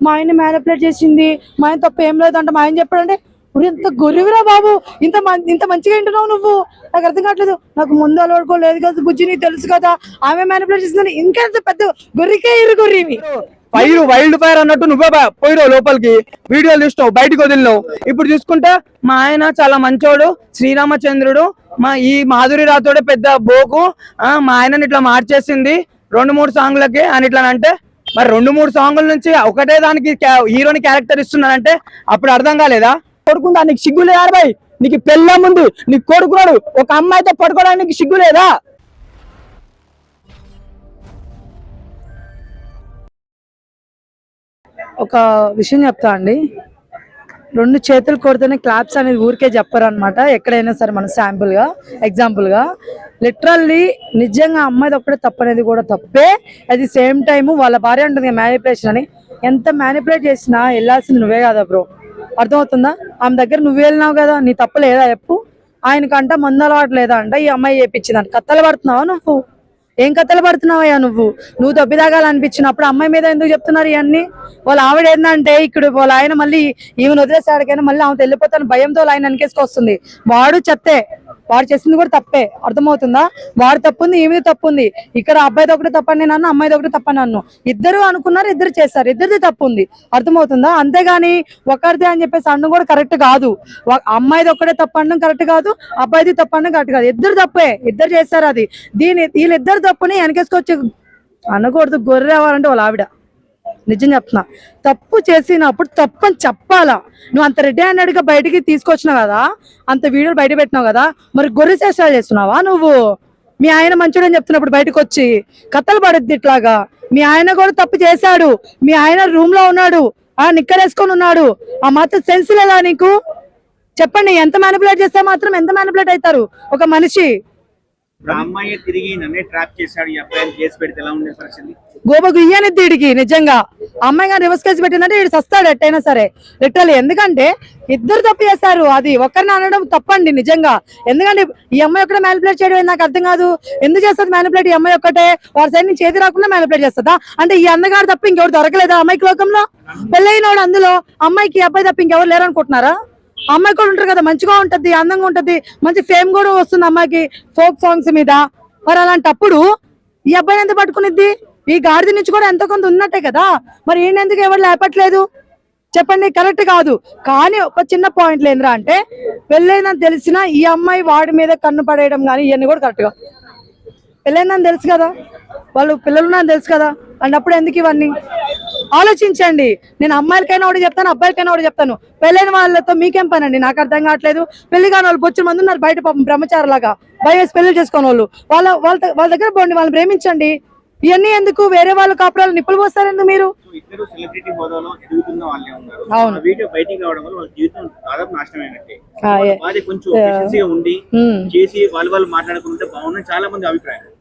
మా ఆయన్ని మ్యానిపులేట్ చేసింది, మా ఆయన తప్ప ఏం లేదంటే మా ఆయన చెప్పాడంటే ఇప్పుడు ఎంత గొర్రెవిరా బాబు, ఇంత మంచిగా వింటున్నావు నువ్వు, నాకు అర్థం కావట్లేదు. నాకు ముందు అలవాడుకోలేదు కదా బుజ్జి, నీకు తెలుసు కదా ఆమె మ్యానిపులేట్ చేసిందని ఇంకెంత పెద్ద గొర్రెకే గొర్రెమి. ఫైర్ వైల్డ్ ఫైర్ అన్నట్టు నువ్వే పోయిరావు లోపలికి, వీడియోలు చూస్తావు, బయటకు వదిలినావు. ఇప్పుడు చూసుకుంటే మా ఆయన చాలా మంచోడు, శ్రీరామచంద్రుడు, ఈ మాధురి రాతోడే పెద్ద బోకు. మా ఆయనని ఇట్లా మార్చేసింది 2-3 సాంగ్లకి అని ఇట్లా అంటే, మరి 2-3 సాంగుల నుంచి ఒకటే దానికి హీరోని క్యారెక్టర్ ఇస్తున్నానంటే అప్పుడు అర్థం కాలేదా? కొడుకుందా నీకు సిగ్గు లేదా బాయ్? నీకు పెళ్ళ ముందు నీకు కొడుకున్నాడు, ఒక అమ్మాయితో పడుకోవడానికి సిగ్గు లేదా? ఒక విషయం చెప్తా అండి, 2 చేతులు కొడితేనే క్లాప్స్ అనేది ఊరికే చెప్పరు అనమాట. ఎక్కడైనా సరే మన ఎగ్జాంపుల్గా లిటరల్లీ నిజంగా అమ్మాయిది ఒక్కడే తప్పనేది కూడా తప్పే. అట్ ది సేమ్ టైము వాళ్ళ భార్య ఉంటుంది మ్యానిపులేషన్ అని, ఎంత మ్యానిపులేట్ చేసినా వెళ్ళాల్సింది నువ్వే కదా బ్రో, అర్థమవుతుందా? ఆమె దగ్గర నువ్వు వెళ్ళినావు కదా, నీ తప్పు లేదా చెప్పు. ఆయనకంట మందు అలవాటు లేదా అంట, ఈ అమ్మాయి చేపించిందంట. కథలు పడుతున్నావా నువ్వు? ఏం కథలు పడుతున్నావయ్యా నువ్వు దొబ్బి తాగాలనిపించినప్పుడు అమ్మాయి మీద ఎందుకు చెప్తున్నారు ఇవన్నీ? వాళ్ళ ఆవిడ ఏంటంటే ఇక్కడ వాళ్ళ ఆయన మళ్ళీ ఈమెను వదిలేసాడికైనా మళ్ళీ ఆమె వెళ్ళిపోతాను భయంతో ఆయన వెనకేసుకొస్తుంది. వాడు చెప్తే వాడు చేసింది కూడా తప్పే, అర్థమవుతుందా? వాడు తప్పుంది, ఈమె తప్పుంది. ఇక్కడ అబ్బాయిది ఒకటి తప్పని నన్ను, అమ్మాయిది ఒకటి తప్పని నన్ను, ఇద్దరు అనుకున్నారు, ఇద్దరు చేశారు, ఇద్దరిది తప్పుంది, అర్థమవుతుందా? అంతేగాని ఒకరిదే అని చెప్పేసి అన్నం కూడా కరెక్ట్ కాదు. అమ్మాయిది ఒక్కడే తప్పనడం కరెక్ట్ కాదు, అబ్బాయిది తప్పనడం కరెక్ట్ కాదు. ఇద్దరు తప్పే, ఇద్దరు చేశారు. అది వీళ్ళిద్దరు తప్పుని వెనకేసుకొచ్చి అనకూడదు. గొర్రె అవ్వాలంటే వాళ్ళ ఆవిడ. నిజం చెప్తున్నా, తప్పు చేసినప్పుడు తప్పని చెప్పాలా. నువ్వు అంత రెడ్డి హ్యాండెడ్గా బయటికి తీసుకొచ్చినావు కదా, అంత వీడియోలు బయట పెట్టినావు కదా, మరి గొర్రె చేష్టాలు చేస్తున్నావా నువ్వు? మీ ఆయన మంచోడని చెప్తున్నప్పుడు బయటకు వచ్చి కథలు పడుద్ది ఇట్లాగా. మీ ఆయన కూడా తప్పు చేశాడు, మీ ఆయన రూమ్ లో ఉన్నాడు, నిక్కరేసుకొని ఉన్నాడు, ఆ మాత్రం సెన్స్ లేదా నీకు? చెప్పండి, ఎంత మ్యానిపులేట్ చేస్తే మాత్రం ఎంత మ్యానిపులేట్ అవుతారు ఒక మనిషి? గోబకు ఇయ్యనిద్ది వీడికి. నిజంగా అమ్మాయి గారు రివర్స్ కేసు పెట్టిందంటే వీడు సస్తాడు ఎట్టయినా సరే లిటరల్లీ. ఎందుకంటే ఇద్దరు తప్పు చేస్తారు, అది ఒక్కరిని అనడం తప్పండి నిజంగా. ఎందుకంటే ఈ అమ్మాయి ఒక్కడే మ్యానిపులేట్ చేయడం నాకు అర్థం కాదు. ఎందుకు చేస్తుంది మ్యానిపులేట్? ఈ అమ్మాయి ఒక్కటే వాడి సైడ్ నుంచి చేతి రాకుండా మ్యానిపులేట్ చేస్తుందా? అంటే ఈ అందగాడు తప్ప ఇంకెవరు దొరకలేదా అమ్మాయికి లోకంలో? పెళ్ళైనోడు అందులో అమ్మాయికి అబ్బాయి తప్ప ఇంకెవరు లేరనుకుంటున్నారా? అమ్మాయి కూడా ఉంటారు కదా, మంచిగా ఉంటది, అందంగా ఉంటది, మంచి ఫేమ్ కూడా వస్తుంది అమ్మాయికి ఫోక్ సాంగ్స్ మీద. మరి అలాంటప్పుడు ఈ అబ్బాయిని ఎంత పట్టుకునిద్ది? ఈ గాడిద నుంచి కూడా ఎంతో కొంత ఉన్నట్టే కదా, మరి ఈయన ఎందుకు ఎవరు లేపట్లేదు చెప్పండి? కరెక్ట్ కాదు. కానీ ఒక చిన్న పాయింట్లు ఏంద్రా అంటే, పెళ్ళైందని తెలిసినా ఈ అమ్మాయి వాడి మీద కన్ను పడేయడం కానీ ఇవన్నీ కూడా కరెక్ట్గా. పెళ్ళైందని తెలుసు కదా, వాళ్ళు పిల్లలున్నారని తెలుసు కదా, అన్నప్పుడు ఎందుకు ఇవన్నీ? ఆలోచించండి. నేను అమ్మాయిలకైనా ఒకటి చెప్తాను, అబ్బాయిలకైనా ఒకటి చెప్తాను, పెళ్ళైన వాళ్ళతో మీకేం పని అండి? నాకు అర్థం కావట్లేదు. పెళ్లి కాని వాళ్ళు బొచ్చిన మంది ఉన్నారు బయట, పాపం బ్రహ్మచారులాగా భయం పెళ్లి చేసుకోని వాళ్ళు. వాళ్ళ దగ్గర పోండి, వాళ్ళని ప్రేమించండి. ఇవన్నీ ఎందుకు? వేరే వాళ్ళ కాపురాలు నిప్పులు పోస్తారెందుకు మీరు? అవును,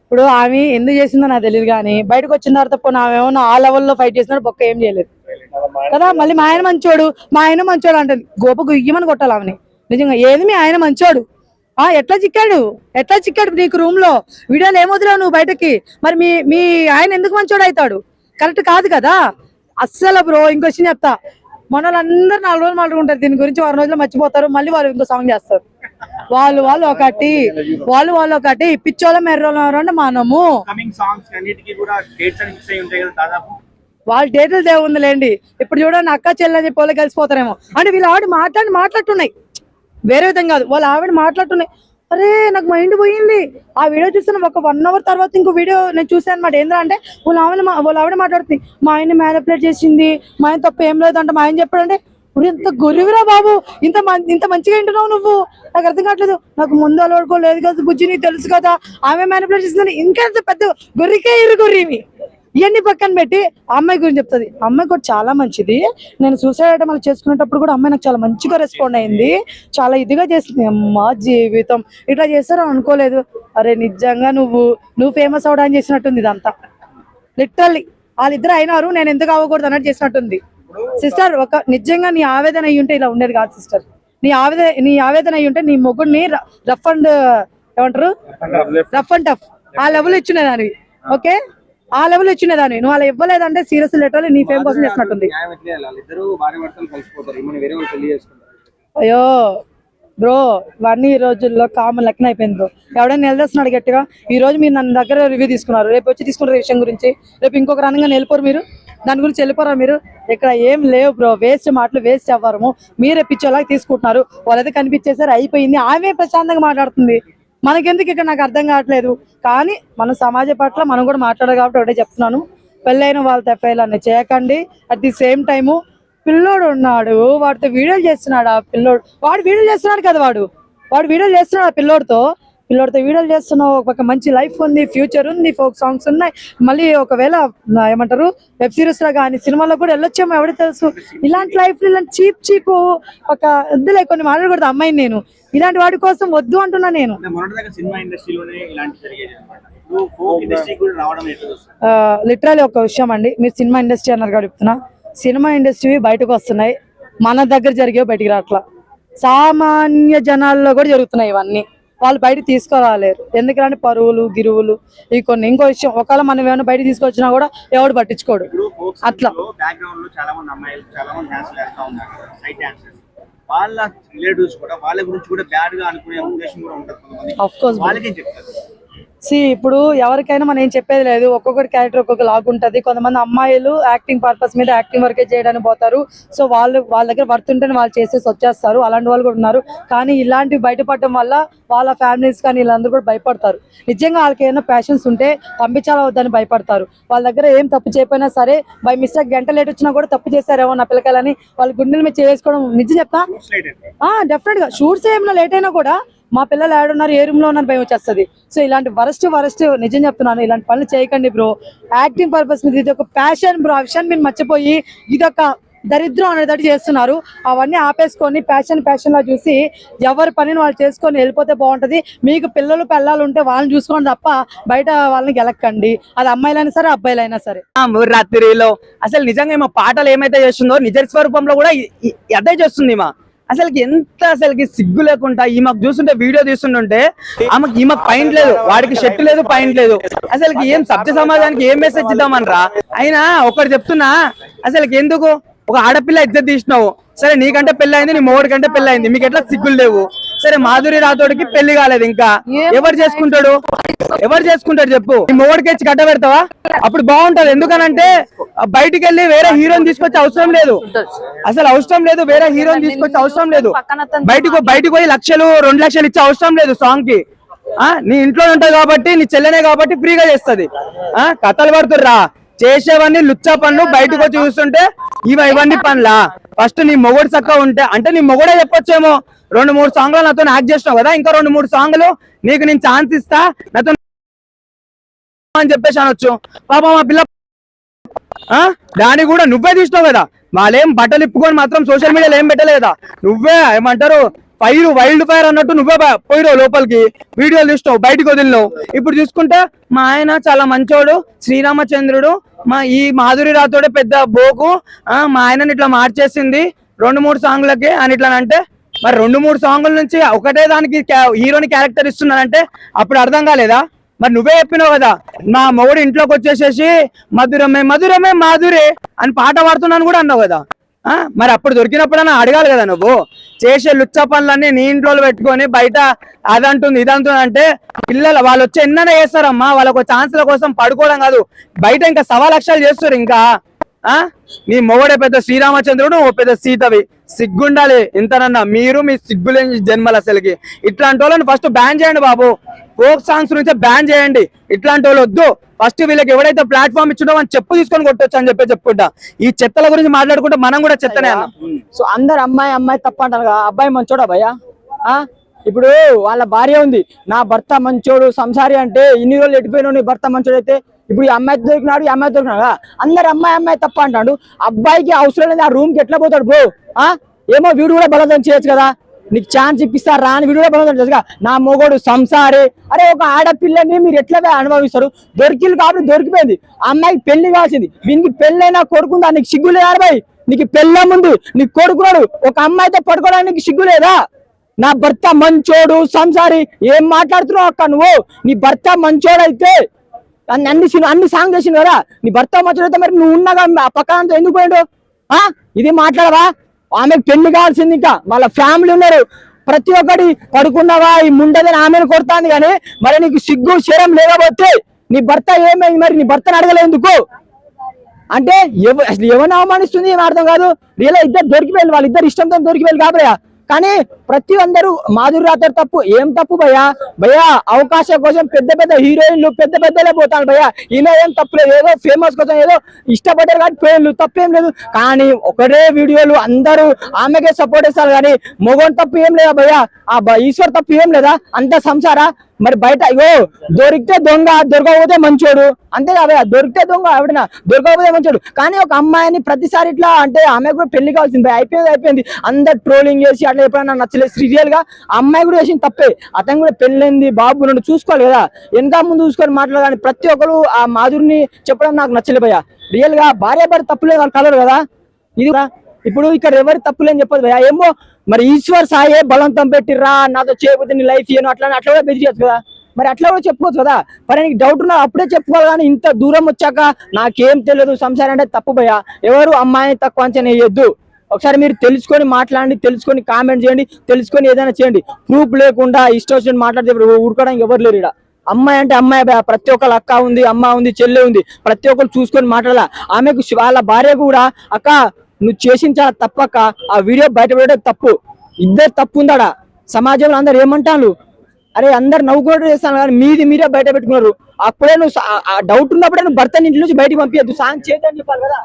ఇప్పుడు ఆమె ఎందుకు చేసిందో నాకు తెలియదు, కానీ బయటకు వచ్చిన తర్వాత పోనీ ఆమె ఏమన్నా ఆ లెవెల్లో ఫైట్ చేసినాడు, బొక్క ఏం చేయలేదు కదా. మళ్ళీ మా ఆయన మంచోడు అంటే గోపకు ఇయ్యమని కొట్టాలి ఆమెని. నిజంగా ఏది మీ ఆయన మంచోడు? ఎట్లా చిక్కాడు నీకు రూమ్ లో? వీడియోలు ఏమొదిరావు నువ్వు బయటకి? మరి మీ ఆయన ఎందుకు మంచోడు అవుతాడు? కరెక్ట్ కాదు కదా అస్సలు బ్రో. ఇంకో విషయం చెప్తా, మన వాళ్ళందరూ 4 రోజులు మాట్లాడుకుంటారు దీని గురించి, 6 రోజులు మర్చిపోతారు, మళ్ళీ వాళ్ళు ఇంకో సాంగ్ చేస్తారు. వాళ్ళు ఒకటి పిచ్చోళ్ళ మెర్రోళ్ళ మనము వాళ్ళ డేట్లు దేవుందిలేండి. ఇప్పుడు చూడండి, అక్క చెల్లి అని చెప్పి వాళ్ళు కలిసిపోతారేమో అంటే వీళ్ళు ఆవిడ మాట్లాడుతున్నాయి, వేరే విధంగా కాదు. వాళ్ళ ఆవిడ మాట్లాడుతున్నాయి. అరే నాకు మైండ్ పోయింది ఆ వీడియో చూస్తున్నా. ఒక 1 hour తర్వాత ఇంకో వీడియో నేను చూసాను అనమాట. ఏంద్రా అంటే వాళ్ళ ఆవిడ మాట్లాడుతుంది, మా ఆయన్ని మ్యానిపులేట్ చేసింది, మా ఆయన తప్ప ఏం లేదంటే మా ఆయన చెప్పాడంటే ఇప్పుడు ఎంత గొర్రెవిరా బాబు, ఇంత మంచిగా వింటున్నావు నువ్వు, నాకు అర్థం కావట్లేదు. నాకు ముందు అలవాడుకోలేదు కదా బుజ్జి, నీకు తెలుసు కదా ఆమె మ్యానిపులేట్ చేసిందని ఇంకెంత పెద్ద గొర్రెకే గొర్రెమి. ఇవన్నీ పక్కన పెట్టి అమ్మాయి గురించి చెప్తుంది. అమ్మాయి కూడా చాలా మంచిది. నేను సూసైడ్ అటెంప్ట్ చేసుకునేటప్పుడు కూడా అమ్మాయి నాకు చాలా మంచిగా రెస్పాండ్ అయింది, చాలా ఇదిగా చేసింది. అమ్మా జీవితం ఇట్లా చేస్తారో అనుకోలేదు. అరే నిజంగా నువ్వు ఫేమస్ అవడానికి చేసినట్టుంది ఇదంతా. లిటరల్లీ వాళ్ళిద్దరు అయినారు, నేను ఎందుకు అవ్వకూడదు అన్నట్టు చేసినట్టుంది. సిస్టర్, ఒక నిజంగా నీ ఆవేదన అయ్యి ఉంటే ఇలా ఉండేది కాదు సిస్టర్. నీ ఆవేదన అయ్యి ఉంటే నీ మొగుడిని రఫ్ అండ్ టఫ్ ఆ లెవెల్ ఇచ్చునే దానివి. ఓకే, ఆ లెవెల్ ఇచ్చినదాన్ని నువ్వు అలా ఇవ్వలేదంటే సీరియస్ లెటర్ నీ ఫేమ్ కోసం చేసినట్టుంది. అయ్యో బ్రో ఇవన్నీ ఈ రోజుల్లో కామన్ లెక్కన అయిపోయింది బ్రో. ఎవడైనా నిలదీస్తున్నాడు గట్టిగా. ఈ రోజు మీరు నన్ను దగ్గర రివ్యూ తీసుకున్నారు, రేపు వచ్చి తీసుకున్న విషయం గురించి రేపు ఇంకొక రణంగా వెళ్ళిపోరు మీరు, దాని గురించి వెళ్ళిపోరా మీరు. ఇక్కడ ఏం లేవు బ్రో, వేస్ట్ మాటలు వేస్ట్ అవ్వరము. మీరే పిచ్చోలాగా తీసుకుంటున్నారు. వాళ్ళైతే కనిపించేసారు అయిపోయింది, ఆమె ప్రశాంతంగా మాట్లాడుతుంది. మనకెందుకు ఇక్కడ నాకు అర్థం కావట్లేదు. కానీ మన సమాజం పట్ల మనం కూడా మాట్లాడాలి కాబట్టి ఒకటే చెప్తున్నాను, పెళ్ళైన వాళ్ళతో ఎఫ్ఐఆర్ అన్నీ చేయకండి. అట్ ది సేమ్ టైము పిల్లోడు ఉన్నాడు, వాడితో వీడియోలు చేస్తున్నాడు. ఆ పిల్లోడు వాడు వీడియోలు చేస్తున్నాడు కదా, వాడు వీడియోలు చేస్తున్నాడు ఆ పిల్లోడితో వీడియోలు చేస్తున్నావు. ఒక మంచి లైఫ్ ఉంది, ఫ్యూచర్ ఉంది, ఫోక్ సాంగ్స్ ఉన్నాయి. మళ్ళీ ఒకవేళ ఏమంటారు వెబ్ సిరీస్ లో కానీ సినిమాలో కూడా వెళ్ళొచ్చేమో ఎవరికి తెలుసు. ఇలాంటి లైఫ్ ఇలాంటి చీప్ ఒక వద్దులే, కొన్ని మాట్లాడకూడదు అమ్మాయిని. నేను ఇలాంటి వాడి కోసం వద్దు అంటున్నా. నేను లిటరలీ ఒక విషయం అండి, మీరు సినిమా ఇండస్ట్రీ అన్నారు కాబట్టి చెప్తున్నా. సినిమా ఇండస్ట్రీ బయటకు వస్తున్నాయి, మన దగ్గర జరిగేవి బయటికి రావట్లా. సామాన్య జనాల్లో కూడా జరుగుతున్నాయి ఇవన్నీ, వాళ్ళు బయటకు తీసుకురాలేరు. ఎందుకంటే పరువులు గిరువులు ఈ కొన్ని. ఇంకో విషయం, ఒకవేళ మనం ఏమైనా బయట తీసుకొచ్చినా కూడా ఎవడు పట్టించుకోడు. అట్లా వాళ్ళ రిలేటివ్స్ కూడా వాళ్ళ గురించి కూడా బ్యాడ్ గా అనుకునే ఉద్దేశం కూడా ఉంటుంది. ఆఫ్ కోర్స్ వాళ్ళకేం చెప్తారు? ఇప్పుడు ఎవరికైనా మనం ఏం చెప్పేది లేదు, ఒక్కొక్కటి క్యారెక్టర్ ఒక్కొక్క లాగ్ ఉంటుంది. కొంతమంది అమ్మాయిలు యాక్టింగ్ పర్పస్ మీద యాక్టింగ్ వరకే చేయడానికి పోతారు. సో వాళ్ళ దగ్గర వర్త్ ఉంటేనే వాళ్ళు చేసేసి వచ్చేస్తారు, అలాంటి వాళ్ళు కూడా ఉన్నారు. కానీ ఇలాంటివి బయటపడడం వల్ల వాళ్ళ ఫ్యామిలీస్ కానీ వీళ్ళందరూ కూడా భయపడతారు. నిజంగా వాళ్ళకి ఏమైనా ప్యాషన్స్ ఉంటే పంపించాలా వద్దని భయపడతారు. వాళ్ళ దగ్గర ఏం తప్పు చేయకపోయినా సరే బై మిస్టేక్ గంట లేట్ వచ్చినా కూడా తప్పు చేశారేమో నా పిల్లకాయలని వాళ్ళ గుండెల మీద చేసుకోవడం. నిజం చెప్తా, డెఫినెట్ గా షూట్స్ ఏమైనా లేట్ అయినా కూడా మా పిల్లలు ఏడున్నారు, ఏ రూమ్ లో ఉన్నారు భయం వచ్చేస్తుంది. సో ఇలాంటి వరస్ట్ నిజం చెప్తున్నాను, ఇలాంటి పనులు చేయకండి బ్రో. యాక్టింగ్ పర్పస్ మీద ఇది ఒక ప్యాషన్ బ్రో. ఆ విషయాన్ని మీరు మర్చిపోయి ఇదొక దరిద్రం అనేది చేస్తున్నారు. అవన్నీ ఆపేసుకొని ప్యాషన్ లా చూసి ఎవరి పనిని వాళ్ళు చేసుకొని వెళ్ళిపోతే బాగుంటది. మీకు పిల్లలు ఉంటే వాళ్ళని చూసుకోండి తప్ప బయట వాళ్ళని గెలక్కండి. అది అమ్మాయిలైనా సరే అబ్బాయిలైనా సరే. రాత్రిలో అసలు నిజంగా మా పాటలు ఏమైతే చేస్తుందో నిజ స్వరూపంలో కూడా అదే చేస్తుంది. అసలుకి ఎంత అసలుకి సిగ్గు లేకుండా ఈమెకు చూస్తుంటే వీడియో తీస్తుంటే ఈమెకు పాయింట్ లేదు, వాడికి షర్ట్ లేదు, పాయింట్ లేదు. అసలుకి ఏం సభ్య సమాజానికి ఏం మెసేజ్ ఇద్దామనరా? అయినా ఒకటి చెప్తున్నా, అసలుకి ఎందుకు ఒక ఆడపిల్ల ఇజ్జత్ తీసినావు సరే, నీకంటే పెళ్లి అయింది, నీ మొగుడి కంటే పెళ్లి అయింది, మీకు ఎట్లా సిగ్గులు లేవు? సరే మాధురి రాథోడ్కి పెళ్లి కాలేదు, ఇంకా ఎవరు చేసుకుంటాడు చెప్పు? నీ మొగుడికి వచ్చి గడ్డ పెడతావా? అప్పుడు బాగుంటది. ఎందుకనంటే బయటికి వెళ్ళి వేరే హీరోని తీసుకొచ్చే అవసరం లేదు, అసలు అవసరం లేదు. వేరే హీరోని తీసుకొచ్చే అవసరం లేదు. బయటకు పోయి 1,00,000 2 లక్షలు ఇచ్చే అవసరం లేదు సాంగ్ కి. నీ ఇంట్లో ఉంటది కాబట్టి, నీ చెల్లెనే కాబట్టి ఫ్రీగా చేస్తుంది. కథలు పడుతుర్రా, చేసేవన్నీ లుచ్చా పనులు. బయటకు వచ్చి చూస్తుంటే ఇవన్నీ పనులా? ఫస్ట్ నీ మొగుడు చక్కగా ఉంటే, అంటే నీ మొగుడే చెప్పొచ్చేమో 2-3 సాంగ్లు నాతో యాక్ట్ చేసినావు కదా, ఇంకా 2-3 సాంగ్లు నీకు నేను ఛాన్స్ ఇస్తా నాతో అని చెప్పేసి అనొచ్చు. పాప మా పిల్ల దాన్ని కూడా నువ్వే తీసినావు కదా. వాళ్ళేం బట్టలు ఇప్పుకొని మాత్రం సోషల్ మీడియాలో ఏం పెట్టలేదా? నువ్వే ఏమంటారు వైల్డ్ ఫైర్ అన్నట్టు నువ్వే పోయిరావు లోపలికి, వీడియోలు తీసినావు, బయటకు వదిలినావు. ఇప్పుడు చూసుకుంటే మా ఆయన చాలా మంచోడు, శ్రీరామచంద్రుడు, ఈ మాధురి రాథోడే పెద్ద బోకు, మా ఆయనని ఇట్లా మార్చేసింది 2-3 సాంగ్లకి అని ఇట్లా అంటే, మరి 2-3 సాంగుల నుంచి ఒకటే దానికి హీరోని క్యారెక్టర్ ఇస్తున్నానంటే అప్పుడు అర్థం కాలేదా? మరి నువ్వే చెప్పినావు కదా, మా మొగుడు ఇంట్లోకి వచ్చేసేసి మధురమే మధురమే మాధురే అని పాట పాడుతున్నాను కూడా అన్నావు కదా. మరి అప్పుడు దొరికినప్పుడన్నా అడగాలి కదా. నువ్వు చేసే లుచ్చా పనులన్నీ నీ ఇంట్లో పెట్టుకొని బయట అదంటుంది ఇదంటుంది అంటే పిల్లలు వాళ్ళు వచ్చి ఎన్నైనా చేస్తారమ్మా. వాళ్ళకు ఛాన్స్ల కోసం పడుకోవడం కాదు, బయట ఇంకా 1.25 లక్షలు చేస్తారు. ఇంకా నీ మొగడే పెద్ద శ్రీరామచంద్రుడు, ఓ పెద్ద సీతవి. సిగ్గుండాలి ఇంతనన్నా. మీరు మీ సిగ్గులేని జన్మలు. అసలుకి ఇట్లాంటి వాళ్ళని ఫస్ట్ బ్యాన్ చేయండి బాబు. ఫోక్ సాంగ్స్ నుంచే బ్యాన్ చేయండి. ఇట్లాంటి వాళ్ళు వద్దు. ఫస్ట్ వీళ్ళకి ఎవడైతే ప్లాట్ఫామ్ ఇచ్చిండో అని చెప్పు తీసుకొని కొట్టొచ్చు అని చెప్పుకుంటా. ఈ చెత్తల గురించి మాట్లాడుకుంటే మనం కూడా చెత్తనే అన్న. సో అందరు అమ్మాయి తప్ప అంటారు కదా, అబ్బాయి మంచోడా భయ్యా? ఇప్పుడు వాళ్ళ భార్య ఉంది, నా భర్త మంచోడు సంసారి అంటే ఇన్ని రోజులు ఎట్టిపోయినావు, నీ భర్త మంచోడు అయితే ఇప్పుడు ఈ అమ్మాయి దొరికినాడు, ఈ అమ్మాయి దొరికినాడు. అందరు అమ్మాయి తప్ప అంటాడు. అబ్బాయికి అవసరం లేదు, ఆ రూమ్ కి ఎట్లా పోతాడు బ్రో? ఏమో వీడు కూడా బలవంతం చేయొచ్చు కదా, నీకు ఛాన్స్ ఇప్పిస్తారు రా అని వీడు కూడా బలవంతం చేయొచ్చు. నా మొగోడు సంసారి, అరే ఒక ఆడపిల్లని మీరు ఎట్లా అనుభవిస్తారు? దొరికిలు కాబట్టి దొరికిపోయింది. అమ్మాయికి పెళ్లి కావాల్సింది, వీనికి పెళ్ళైనా కొడుకుందా? నీకు సిగ్గు లేదా భయ్? నీకు పెళ్ళ ముందు నీకు కొడుకున్నాడు, ఒక అమ్మాయితో పడుకోవడానికి సిగ్గు లేదా? నా భర్త మంచోడు సంసారి ఏం మాట్లాడుతున్నావు అక్క నువ్వు? నీ భర్త మంచోడైతే అన్ని సాంగ్ చేసిండు కదా, నీ భర్త మంచోడైతే మరి నువ్వు ఉన్నాగా ఆ పక్కన ఎందుకు పోయిండు? ఇది మాట్లాడవా? ఆమెకు పెళ్లి కావాల్సింది, ఇంకా వాళ్ళ ఫ్యామిలీ ఉన్నారు, ప్రతి ఒక్కటి పడుకున్నావా ఈ ముండదని ఆమెను కొడతాంది. కానీ మరి నీకు సిగ్గు శరం లేకపోతే నీ భర్త ఏమైంది? మరి నీ భర్తను అడగలేందుకు అంటే అసలు ఎవరిని అవమానిస్తుంది ఏం అర్థం కాదు. రియల్ ఇద్దరు దొరికిపోయింది, వాళ్ళిద్దరు ఇష్టంతో దొరికిపోయింది కాబోయా. కానీ ప్రతి అందరూ మాధురి రాథోడ్ తప్పు ఏం తప్పు భయ్యా అవకాశం కోసం పెద్ద పెద్ద హీరోయిన్లు పెద్ద పెద్దలే పోతాను భయ్యా. ఈమె ఏం తప్పులేదు, ఏదో ఫేమస్ కోసం ఏదో ఇష్టపడ్డారు కాబట్టి పోయిన్లు, తప్పేం లేదు. కానీ ఒకటే వీడియోలు అందరూ ఆమెకే సపోర్ట్ చేస్తారు. కానీ మొగోని తప్పు ఏం లేదా భయ్యా? ఆ ఈశ్వర్ తప్పు ఏం లేదా? అంత సంసారా? మరి బయట ఇగో దొరికితే దొంగ, దొరకకపోతే మంచోడు, అంతే కదా? దొరికితే దొంగ ఎవడన్నా, దొరకకపోతే మంచోడు. కానీ ఒక అమ్మాయిని ప్రతిసారి ఇట్లా అంటే ఆమె కూడా పెళ్లి కావాల్సింది, అయిపోయింది. అందరు ట్రోలింగ్ చేసి అట్లా ఎప్పుడైనా నచ్చలేదు. రియల్ గా అమ్మాయి కూడా చేసింది తప్పే. అతను కూడా పెళ్ళైంది, బాబు నుండి చూసుకోవాలి కదా, వెనక ముందు చూసుకొని మాట్లాడాలి. ప్రతి ఒక్కరు ఆ మాధురిని చెప్పడం నాకు నచ్చలేదయ్యా. రియల్ గా భార్య భర్త తప్పులేదు, వాళ్ళు కలరు కదా. ఇది ఇప్పుడు ఇక్కడ ఎవరి తప్పులేని చెప్పదు భయ్యా. ఏమో మరి ఈశ్వర్ సాయే బలవంతం పెట్టిర్రా, నాతో చేయకపోతే నీ లైఫ్ ఏను అట్లా కూడా బెదిరియచ్చు కదా. మరి అట్లా కూడా చెప్పుకోవచ్చు కదా. మరి నీకు డౌట్ ఉన్నా అప్పుడే చెప్పుకోవాలి. కానీ ఇంత దూరం వచ్చాక నాకేం తెలియదు సంసారం అంటే తప్పు భయ్యా. ఎవరు అమ్మాయిని తక్కువ అంచనా వేయొద్దు. ఒకసారి మీరు తెలుసుకొని మాట్లాడండి, తెలుసుకొని కామెంట్ చేయండి, తెలుసుకొని ఏదైనా చేయండి. ప్రూఫ్ లేకుండా ఇష్టం వచ్చినట్టు మాట్లాడితే ఊరుకోవడానికి ఎవరు లేరు. ఇక్కడ అమ్మాయి అంటే అమ్మాయి, ప్రతి ఒక్కరు అక్క ఉంది, అమ్మ ఉంది, చెల్లె ఉంది, ప్రతి ఒక్కరు చూసుకొని మాట్లాడాల. ఆమెకు వాళ్ళ భార్య కూడా అక్క నువ్వు చేసిన చాలా తప్పక ఆ వీడియో బయట పెట్టే తప్పు, ఇద్దరు తప్పు ఉందాడా. సమాజంలో అందరు ఏమంటాను, అరే అందరు నవ్వుకోవడం చేస్తాను కానీ మీరే బయట పెట్టుకున్నారు. అప్పుడే నువ్వు డౌట్ ఉన్నప్పుడే నువ్వు భర్తని ఇంటి నుంచి బయటకు పంపించద్దు, సాయం చేద్దని చెప్పాలి కదా.